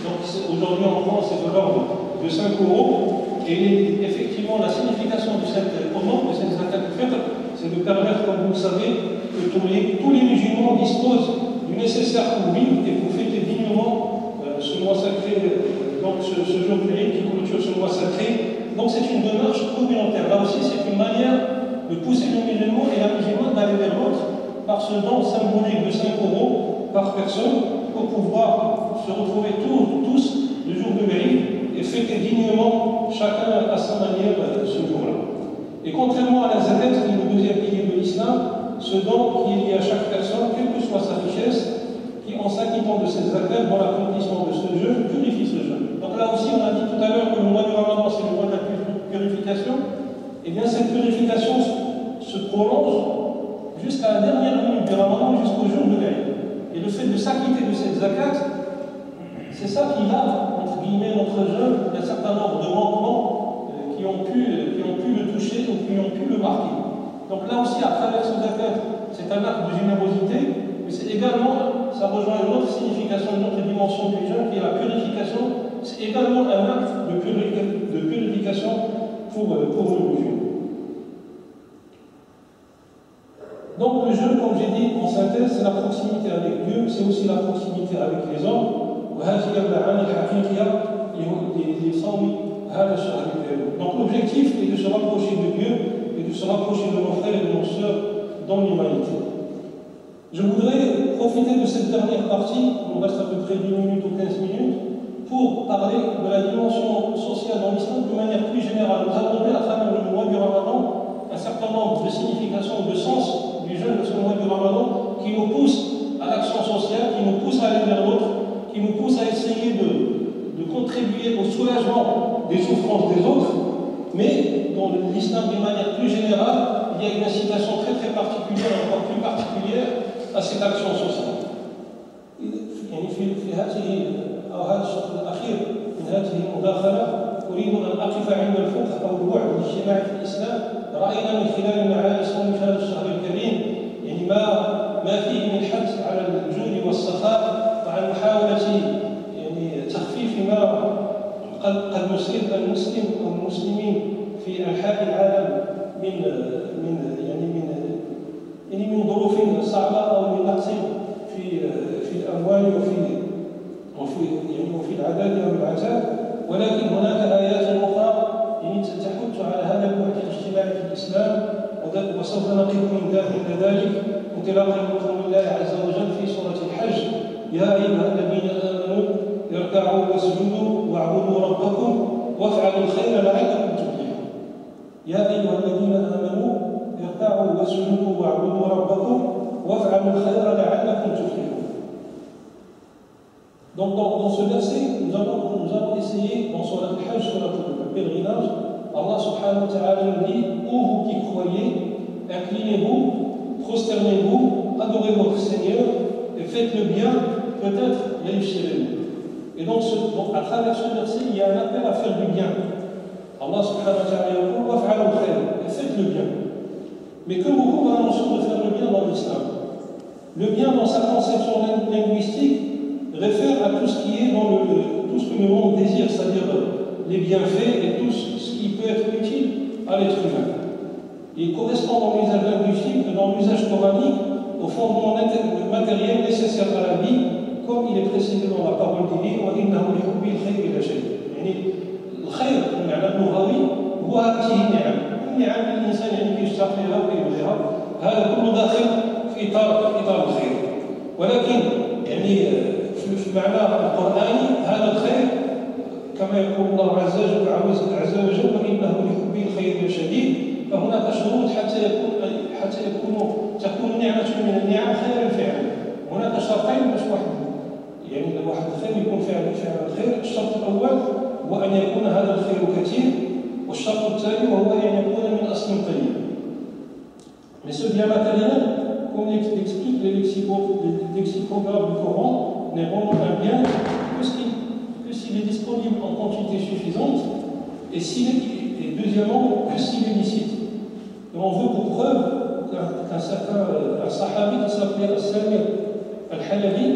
[SPEAKER 2] Donc aujourd'hui en France, c'est de l'ordre de 5 €. Et effectivement, la signification de cette aumône, de cette zakat al-fitr, c'est de permettre, comme vous le savez, que tous les musulmans disposent du nécessaire pour vivre et pour fêter dignement ce mois sacré, donc ce jour férié qui clôture ce mois sacré. Donc c'est une démarche communautaire. Là aussi, c'est une manière de pousser le musulman et la musulmane d'aller vers l'autre par ce don symbolique de 5 € par personne pour pouvoir se retrouver tous le jour de Méri et fêter dignement chacun à sa manière ce jour-là. Et contrairement à la zakat, qui est le deuxième pilier de l'islam, ce don qui est lié à chaque personne, quelle que soit sa richesse, qui en s'acquittant de cette zakat, dans l'accomplissement de ce jeûne, purifie ce jeûne. Donc là aussi, on a dit tout à l'heure que le mois du Ramadan, c'est le mois de la purification. Et bien cette purification se prolonge jusqu'à la dernière minute du Ramadan, jusqu'au jour de l'Aïd. Et le fait de s'acquitter de cette zakat, c'est ça qui lave, entre guillemets, notre jeûne d'un certain nombre de manquements qui ont pu le toucher ou qui ont pu le marquer. Donc là aussi, à travers ce zakat, c'est un acte de générosité, mais c'est également, ça rejoint une autre signification, une autre dimension du jeûne, qui est la purification. C'est également un acte de purification pour le musulman. Donc le jeûne, comme j'ai dit en synthèse, c'est la proximité avec Dieu, c'est aussi la proximité avec les hommes. Donc l'objectif est de se rapprocher de Dieu et de se rapprocher de nos frères et de nos sœurs dans l'humanité. Je voudrais profiter de cette dernière partie, il nous reste à peu près 10 minutes ou 15 minutes, pour parler de la dimension sociale dans l'islam de manière plus générale. Nous avons vu à travers le mois du Ramadan un certain nombre de significations, de sens du jeûne de ce mois du Ramadan qui nous poussent à l'action sociale, qui nous poussent à aller vers l'autre, qui nous poussent à essayer de contribuer au soulagement des souffrances des autres, mais dans l'islam d'une manière plus générale, il y a une incitation très très particulière, encore plus particulière, à cette action sociale. هذا الشطر الأخير من هذه المداخلة أريد أن أقف عند الفقه أو البعد الاجتماعي في الإسلام. رأينا من خلال معاني صوم هذا الشهر الكريم يعني ما فيه من حث على الجود والسخاء وعن محاولة يعني تخفيف ما قد يصيب المسلم أو المسلمين في أنحاء العالم من ظروف صعبة أو من نقص في الأموال وفي العداد أو العتاد، ولكن هناك آيات أخرى تحث على هذا البعد الاجتماعي في الإسلام، وسوف نقف من ذلك انطلاقا من قول الله عز وجل في سورة الحج: يا أيها الذين آمنوا اركعوا واسجدوا واعبدوا ربكم وافعلوا الخير لعلكم تفلحون. يا أيها الذين آمنوا اركعوا واسجدوا واعبدوا ربكم وافعلوا الخير لعلكم تفلحون. Donc dans ce verset, nous allons essayer, dans Surat al-Hajj, sur le pèlerinage, Allah subhanahu wa ta'ala nous dit: ô vous qui croyez, inclinez-vous, prosternez-vous, adorez votre Seigneur et faites le bien peut-être et donc à travers ce verset, il y a un appel à faire du bien. Allah subhanahu wa ta'ala dit faites le bien. Mais comme beaucoup a notion de faire le bien dans l'islam, le bien dans sa conception linguistique réfère à tout ce qui est dans tout ce que le monde désire, c'est-à-dire les bienfaits et tout ce qui peut être utile à l'être humain. Il correspond dans l'usage linguistique et dans l'usage coranique au fondement matériel nécessaire à la vie, comme il est précisé dans la parole divine وَإِنَّهُ لِحُبِّ الْخَيْرِ لَشَدِيدٌ. يعني الخير المعنى اللغوي هو هذه النعم الإنسان يشتاق لها ويبغيها، هذا كله داخل في إطار الخير. ولكن يعني في المعنى القرآني هذا الخير كما يقول الله عز وجل وإنه لحب الخير شديد، فهناك شروط حتى تكون نعمة من النعم خيرا فعلا. هناك شرطين مش واحد، يعني واحد الخير يكون فعلا الخير. الشرط الأول هو أن يكون هذا الخير كثير، والشرط الثاني وهو أن يكون من أصل قليل. Mais ce bien matériel, comme l'expliquent les lexicographes du Coran, n'est vraiment un bien que s'il est disponible en quantité suffisante et deuxièmement que s'il est licite. Et on veut pour preuve qu'un sahabi qui s'appelait As-Sami Al-Halabi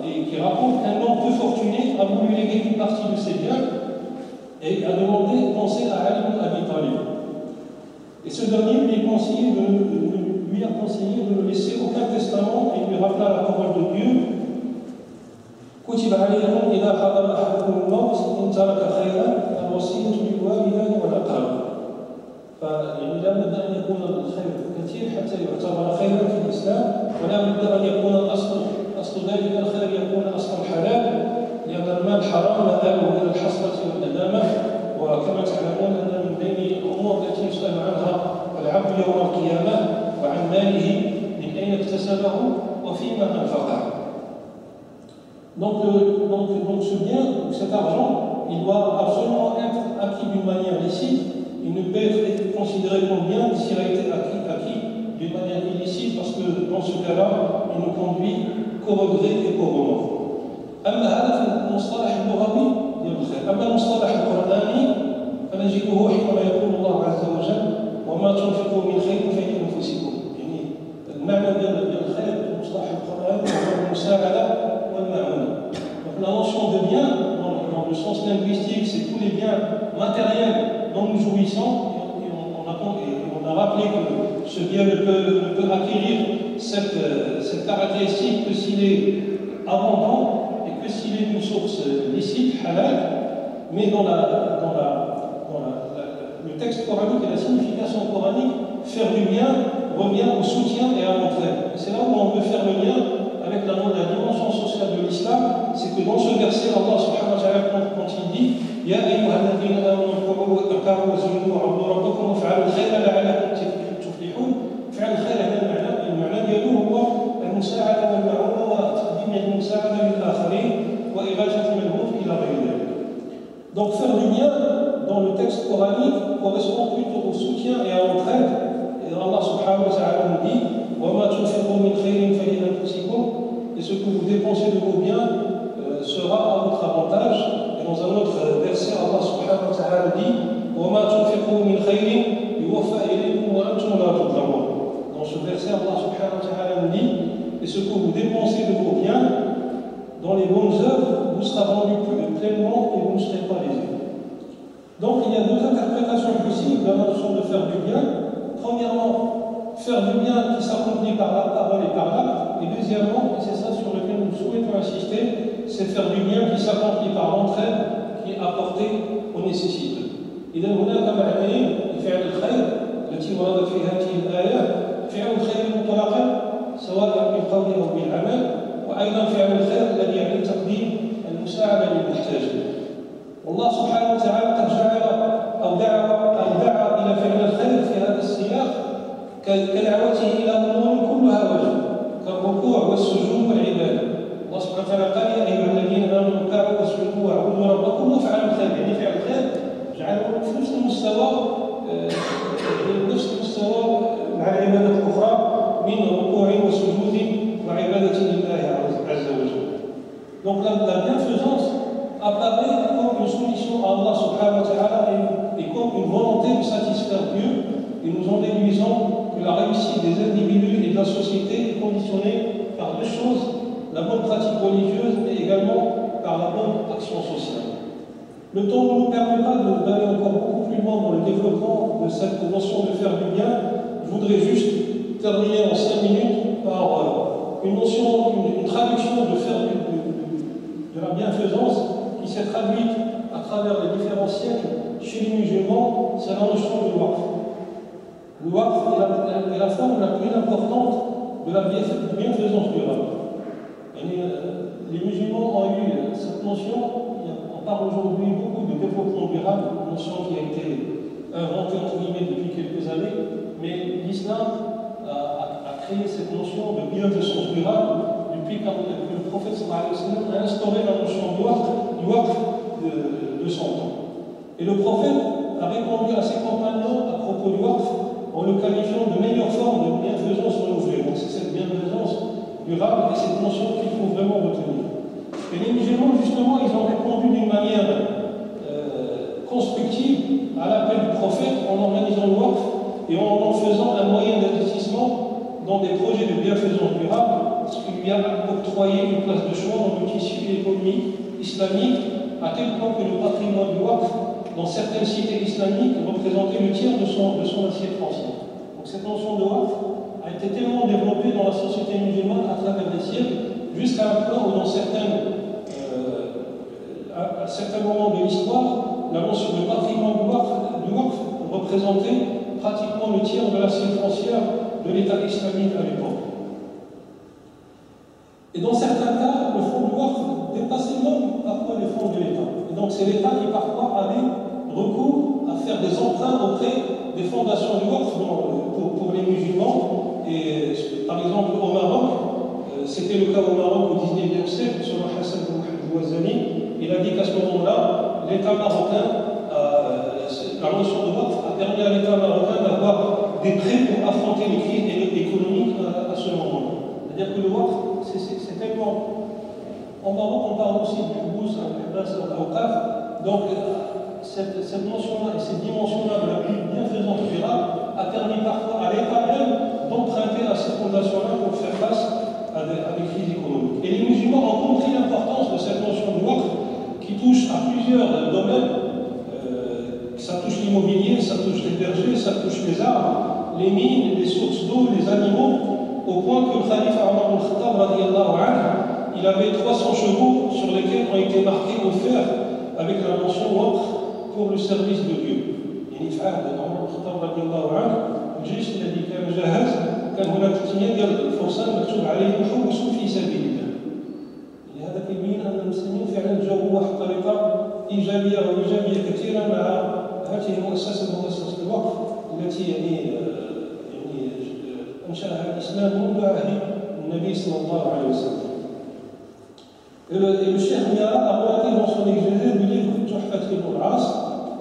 [SPEAKER 2] et qui raconte qu'un homme peu fortuné a voulu léguer une partie de ses biens et a demandé conseil à Ali ibn Abi Talib. Et ce dernier lui a conseillé de ne laisser aucun testament et lui rappela la parole de Dieu. كتب عليكم إذا حضر أحدكم الموت إن ترك خيرا الوصية للوالدين والأقربين. فيعني لا بد أن يكون الخير كثير حتى يعتبر خيرا في الإسلام، ولا بد أن يكون أصل ذلك الخير يكون أصلا حلال، لأن المال حرام مآله إلى الحسرة والندامة. وكما تعلمون أن من بين الأمور التي يسأل عنها العبد يوم القيامة وعن ماله من أين اكتسبه وفيما أنفقه. Donc ce bien, cet argent, il doit absolument être acquis d'une manière licite. Il ne peut être considéré comme bien s'il a été acquis d'une manière illicite, parce que dans ce cas-là, il ne conduit qu'au regret et qu'au remords. أما هذا في المصطلح اللغوي للخير. أما المصطلح القرآني فنجده حينما يقول الله عز وجل وما تنفقوا من خير فلأنفسكم. يعني المعنى ديال الخير في المصطلح القرآني هو المساعدة والمعونة. Donc la notion de bien, dans le sens linguistique, c'est tous les biens matériels dont nous jouissons. Et on a rappelé que ce bien ne peut acquérir cette caractéristique que s'il est abondant et que s'il est d'une source licite, halal. Mais dans le texte coranique et la signification coranique, faire du bien revient au soutien et à l'entraide. C'est là où on veut faire le lien avec la dimension sociale de l'islam. C'est que dans ce verset, Allah subhanahu wa ta'ala, quand il dit Ya ayyuhalladhina amanu irka'u wasjudu wa'budu rabbakum waf'alu al-khayra la'allakum tuflihun. فعل الخير هذا المعنى ديالو هو المساعدة والمعونة وتقديم المساعدة للآخرين وإغاثة الملهوف إلى غير ذلك. Donc faire du bien dans le texte coranique correspond plutôt au soutien et à l'entraide. Et Allah subhanahu wa ta'ala nous dit وَمَا تُنْفِقُوا مِنْ خَيْرٍ فَلِأَنفُسِكُمْ. Et ce que vous dépensez de vos biens sera à votre avantage. Et dans un autre verset, Allah subhanahu wa ta'ala dit وَمَا تُنْفِقُوا مِنْ خَيْرٍ يُوَفَّى إِلَيْكُمْ وَأَنْتُمْ لَا تُظْلَمُونَ. Dans ce verset, Allah subhanahu wa ta'ala nous dit et ce que vous dépensez de vos biens dans les bonnes œuvres vous sera rendu pleinement et vous ne serez pas lésés. Donc il y a deux interprétations possibles de la notion de faire du bien. Premièrement, faire du bien qui s'accomplit par la parole et par l'acte. Et deuxièmement, et c'est ça sur lequel nous souhaitons insister, c'est faire du bien qui s'accomplit par l'entraide qui est apportée aux nécessiteux. إذا هناك معنيين لفعل الخير التي وردت في هذه الآية: فعل الخير مطلقا سواء بالقول أو بالعمل، وأيضا فعل الخير الذي يعني تقديم المساعدة للمحتاج. والله سبحانه وتعالى قد جعل أو دعا إلى فعل الخير في هذا السياق كدعوته إلى أمور كلها وجه كالركوع والسجود والعبادة. الله سبحانه وتعالى قال: يا أيها الذين آمنوا اركعوا واسجدوا واعبدوا ربكم وافعلوا الخير. يعني فعل الخير جعله في نفس المستوى مع العبادة الأخرى من ركوع وسجود وعبادة لله عز وجل. Donc la bienfaisance apparaît comme une soumission à Allah subhanahu wa ta'ala et comme une volonté de satisfaire Dieu, et nous en déduisons que la réussite des individus et de la société est conditionnée par deux choses, la bonne pratique religieuse et également par la bonne action sociale. Le temps ne nous permet pas d'aller encore beaucoup plus loin dans le développement de cette notion de faire du bien. Je voudrais juste terminer en 5 minutes par une traduction de faire de la bienfaisance qui s'est traduite à travers les différents siècles chez les musulmans, c'est la notion de waqf. Le waqf est la forme la plus importante de la bienfaisance durable. Les musulmans ont eu cette notion. On parle aujourd'hui beaucoup de développement durable, une notion qui a été inventée entre guillemets depuis quelques années, mais l'islam a créé cette notion de bienfaisance durable depuis que le prophète sallallahu alayhi wa sallam a instauré la notion du waqf de son temps. Et le prophète a répondu à ses compagnons à propos du waqf en le qualifiant de meilleure forme de bienfaisance renouvelée. Donc c'est cette bienfaisance durable et cette notion qu'il faut vraiment retenir. Et les musulmans, justement, ils ont répondu d'une manière constructive à l'appel du prophète en organisant le waqf et en faisant un moyen d'investissement dans des projets de bienfaisance durable, ce qui lui a octroyé une place de choix dans le tissu économique islamique, à tel point que le patrimoine du waqf dans certaines cités islamiques représentait le tiers de son assiette foncière. Donc cette notion de waqf a été tellement développée dans la société musulmane à travers les siècles, jusqu'à un point où dans à certains moments de l'histoire, la notion de patrimoine du waqf représentait pratiquement le tiers de l'assiette foncière de l'État islamique à l'époque. Et dans certains cas, le fonds du waqf dépassait même parfois les fonds de l'État. Et donc c'est l'État qui parfois avait recours à faire des emprunts auprès des fondations du waqf pour les musulmans. Et par exemple au Maroc, c'était le cas au Maroc au XIXe siècle, selon Hassan Bouazani. Il a dit qu'à ce moment-là, l'État marocain, la notion de waqf a permis à l'État marocain d'avoir des prêts pour affronter les crises économiques à ce moment-là. C'est-à-dire que le waqf, c'est tellement. En Maroc, on parle aussi du bous, au CAF. Donc, cette notion-là et cette dimension-là de la bienfaisance durable a permis parfois à l'État même d'emprunter à ces fondations-là pour faire face à des crises économiques. Et les musulmans ont compris l'importance de cette notion de waqf qui touche à plusieurs domaines. Ça touche l'immobilier, ça touche les bergers, ça touche les arbres, les mines, les sources d'eau, les animaux, au point que le khalife Omar al-Khattab, radiyallahu anhu, il avait 300 chevaux sur lesquels ont été marqués au fer avec la mention waqf pour le service de Dieu. يعني في عهد عمر الخطاب رضي الله عنه الجيش الذي كان جاهز كان هناك تقنيه ديال الفرسان مكتوب عليه حبسوا في سبيل الله. هذا كيبين ان المسلمين فعلا جاوبوا واحد الطريقه ايجابيه وايجابيه كثيره مع هذه المؤسسه الوقف التي يعني انشاها الاسلام منذ عهد النبي صلى الله عليه وسلم. Et le Cheikh Miara a relaté dans son exégèse du livre Tuhfat ibn al-As,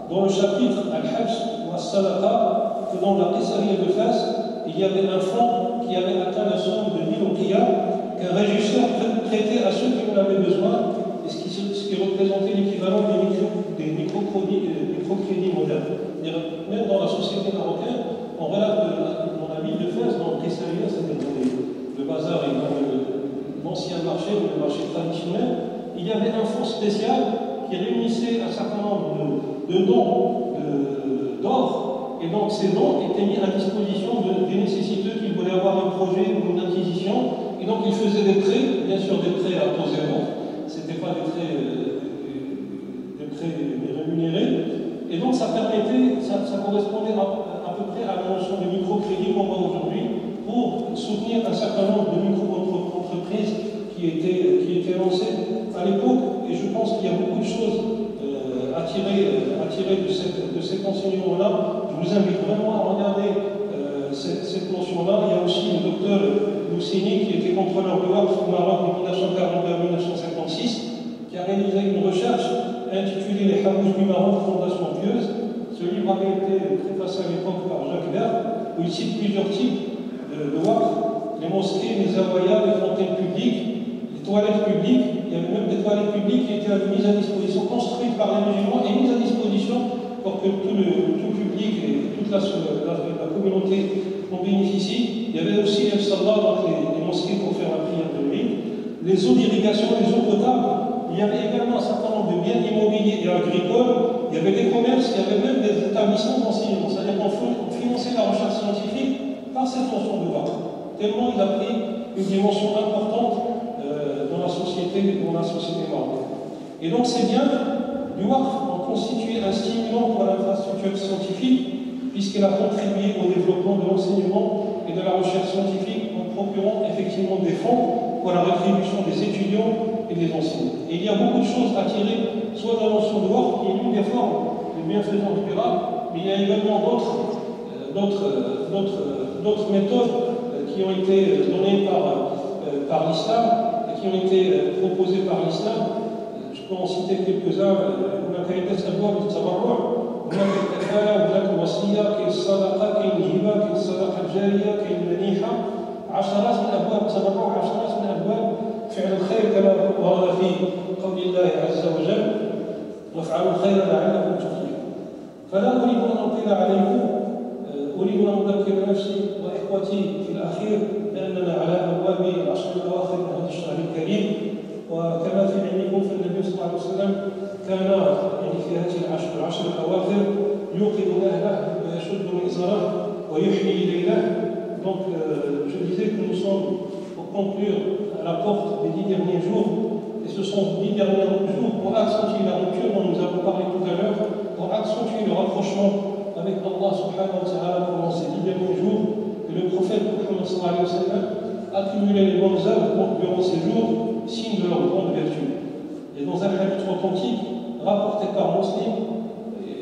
[SPEAKER 2] dans le chapitre Al-Hajj ou As-Sadaqa, que dans la Qisariya de Fès, il y avait un fonds qui avait atteint la somme de 1000 ouqiyas qu'un régisseur prêtait à ceux qui en avaient besoin, et ce qui représentait l'équivalent des microcrédits modernes. Même dans la société marocaine, on relate dans la ville de Fès, dans le Qisariya, c'est-à-dire le bazar et dans l'ancien marché, le marché traditionnel, il y avait un fonds spécial qui réunissait un certain nombre de dons d'or, et donc ces dons étaient mis à disposition des nécessiteux qui voulaient avoir un projet ou une acquisition, et donc ils faisaient des prêts, bien sûr des prêts à taux zéro, ce n'était pas des prêts rémunérés, et donc ça permettait, ça correspondait à peu près à la notion de microcrédit qu'on voit aujourd'hui, pour soutenir un certain nombre de micro-entreprises qui étaient lancées à l'époque. Et je pense qu'il y a beaucoup de choses à tirer de cet enseignement-là. Je vous invite vraiment à regarder cette notion-là. Il y a aussi le docteur Moussini, qui était contrôleur de waqf au Maroc de 1942 à 1956, qui a réalisé une recherche intitulée Les Hamous du Maroc, Fondation Pieuse. Ce livre avait été préfacé à l'époque par Jacques Vert, où il cite plusieurs types de waqf, les mosquées, les zawayas, les fontaines publiques, les toilettes publiques. Il y avait même des toilettes publiques qui étaient mises à disposition, construites par les musulmans et mises à disposition pour que tout le public et toute la communauté en bénéficie. Il y avait aussi les soldats, donc les mosquées pour faire la prière de nuit, les eaux d'irrigation, les eaux potables. Il y avait également un certain nombre de biens immobiliers et agricoles. Il y avait des commerces, il y avait même des établissements d'enseignement. C'est-à-dire qu'on finançait la recherche scientifique par cette notion de waqf. Tellement il a pris une dimension importante dans la société marocaine. Et donc ces biens du waqf ont constitué un stimulant pour l'infrastructure scientifique, puisqu'elle a contribué au développement de l'enseignement et de la recherche scientifique en procurant effectivement des fonds pour la rétribution des étudiants et des enseignants. Et il y a beaucoup de choses à tirer, soit de la notion de waqf, qui est l'une des formes de bienfaisance durable, mais il y a également d'autres méthodes qui ont été données par l'islam et qui ont été proposées par l'islam. Je peux en citer quelques-uns. هناك عدة أبواب للتبرع، هناك الكفالة، هناك الوصية، كاين الصدقة، كاين الهبة، كاين الصدقة الجارية، كاين المنيحة، عشرات من أبواب التبرع، عشرات من أبواب فعل الخير كما ورد في قول الله عز وجل: وافعلوا الخير لعلكم تفلحون. فلا أريد أن أطيل عليكم، أريد أن أذكر نفسي وإخوتي في الأخير لأننا على أبواب العشر الأواخر من هذا الشهر الكريم، وكما في علمكم فالنبي صلى الله عليه وسلم كان في هذه العشر الأواخر يوقظ أهله ويشد مئزره ويحيي ليله. Donc je disais que nous sommes, pour conclure, à la porte des 10 derniers jours, et ce sont 10 derniers jours pour accentuer la rupture dont nous avons parlé tout à l'heure, pour accentuer le rapprochement avec Allah subhanahu wa ta'ala pendant ces 10 derniers jours. Et le prophète Muhammad sallallahu alayhi wa sallam accumulait les bonnes œuvres durant ces jours, signe de leur grande vertu. Et dans un hadith authentique rapporté par Muslim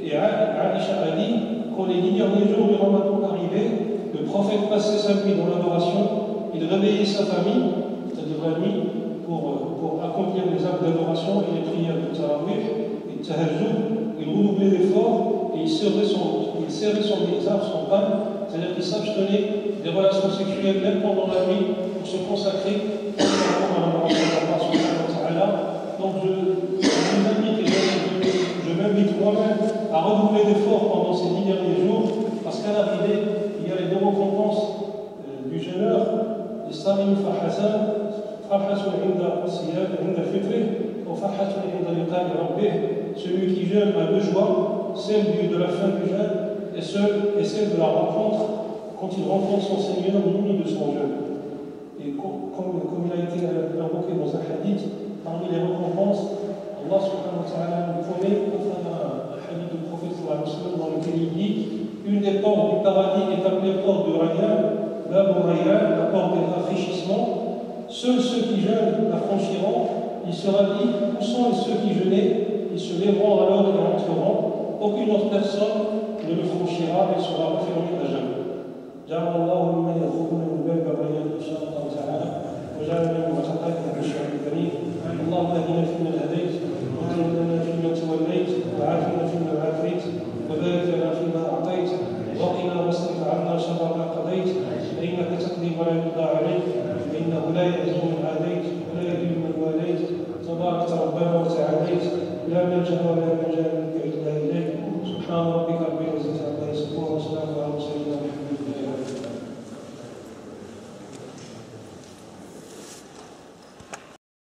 [SPEAKER 2] et Aisha a dit, quand les 10 derniers jours du Ramadan arrivaient, le prophète passait sa nuit dans l'adoration, il réveillait sa famille, c'est-à-dire la nuit, pour accomplir les actes d'adoration et les prières de Tarawih et de Tahajjud. Il redoublait d'efforts et il serrait son bizarre, son pain, c'est-à-dire qu'il s'abstenait des relations sexuelles même pendant la nuit pour se consacrer à l'adoration d'Allah subhanahu wa ta'ala. Donc je vous invite et je m'invite moi-même à redoubler d'efforts pendant ces 10 derniers jours, parce qu'à l'arrivée, il y a les deux récompenses du jeûneur, الصائم فحسان فرحة عند الصيام عند فطره وفرحة عند لقاء ربه. Celui qui jeûne a deux joies, celle de la fin du jeûne et celle de la rencontre quand il rencontre son Seigneur au milieu de son jeûne. Et comme il a été invoqué dans un hadith, parmi les récompenses, Allah subhanahu wa ta'ala nous promet, à travers un hadith du prophète sallallahu alayhi wa sallam, dans lequel il dit: une des portes du paradis est appelée porte de Rayyan, la porte des rafraîchissements. Seuls ceux qui jeûnent la franchiront. Il sera dit: où sont ceux qui jeûnaient? Ils se lèveront alors et entreront. Aucune autre personne ne le franchira, elle sera refermée à jamais. جعل الله ممن يدخلون من باب الريان ان شاء الله تعالى، وجعلنا من متقدم الشعب الكريم. اللهم اهدنا فيمن هديت، وتولنا فيمن توليت، وعافنا فيمن عافيت، وبارك لنا فيما اعطيت، وقنا واصرف عنا شر ما قضيت، فانك تقضي ولا يقضى عليك، فانه لا يعز من عاديت ولا يذل من واليت، تبارك ربنا وتعاليت، لا ملجا ولا منجا منك الا اليك. سبحان ربك